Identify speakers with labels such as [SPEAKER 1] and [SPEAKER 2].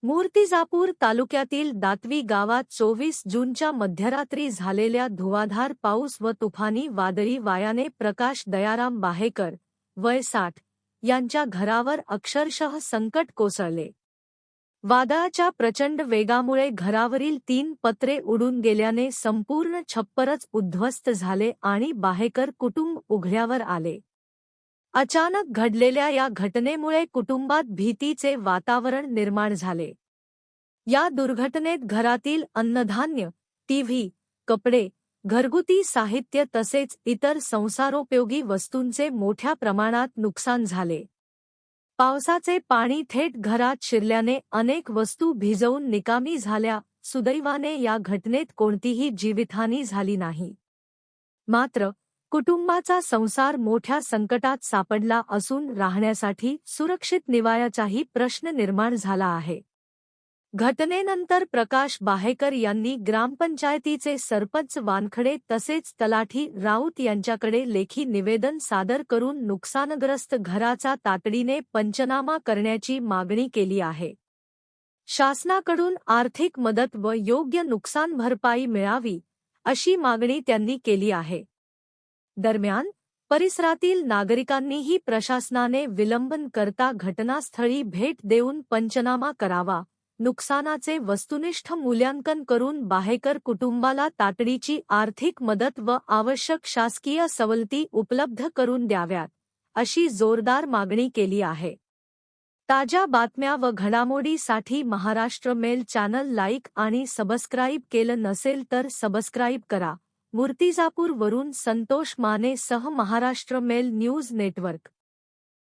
[SPEAKER 1] मूर्तिजापूर तालुक्यातील दातवी गावात 24 जूनच्या मध्यरात्री झालेल्या धुवाधार पाऊस व तुफानी वादळी वाऱ्याने प्रकाश दयाराम बाहेकर वय 60 यांच्या घरावर अक्षरशः संकट कोसळले. वादळाच्या प्रचंड वेगामुळे घरावरील 3 पत्रे उडून गेल्याने संपूर्ण छप्परच उद्ध्वस्त झाले आणि बाहेकर कुटुंब उघड्यावर आले. अचानक घडलेल्या या घटनेमुळे कुटुंबात भीतीचे वातावरण निर्माण झाले. या दुर्घटनेत घरातील अन्नधान्य, टीव्ही, कपडे, घरगुती साहित्य तसेच इतर संसारोपयोगी वस्तूंचे मोठ्या प्रमाणात नुकसान झाले. पावसाचे पाणी थेट घरात शिरल्याने अनेक वस्तू भिजवून निकामी झाल्या. सुदैवाने या घटनेत कोणतीही जीवितहानी झाली नाही. मात्र कुटुंबाचा संसार मोठ्या संकटात सापडला असून राहण्यासाठी सुरक्षित निवाऱ्याचाही प्रश्न निर्माण झाला आहे. घटनेनंतर प्रकाश बाहेकर यांनी ग्रामपंचायतीचे सरपंच वानखडे तसेच तलाठी राऊत यांच्याकडे लेखी निवेदन सादर करून नुकसानग्रस्त घराचा तातडीने पंचनामा करण्याची मागणी केली आहे. शासनाकडून आर्थिक मदत व योग्य नुकसान भरपाई मिळावी अशी मागणी त्यांनी केली आहे. दरम्यान परिसरातील नागरिकांनीही प्रशासनाने विलंब न करता घटनास्थळी भेट देऊन पंचनामा करावा, नुकसानाचे वस्तुनिष्ठ मूल्यांकन करून बाहेकर कुटुंबाला तातडीची आर्थिक मदत व आवश्यक शासकीय सवलती उपलब्ध करून द्याव्यात, अशी जोरदार मागणी केली आहे. ताज्या बातम्या व घडामोडीसाठी महाराष्ट्र मेल चॅनल लाईक आणि सबस्क्राईब केलं नसेल तर सबस्क्राईब करा. मूर्तिजापूर वरून संतोष माने सह महाराष्ट्र मेल न्यूज नेटवर्क.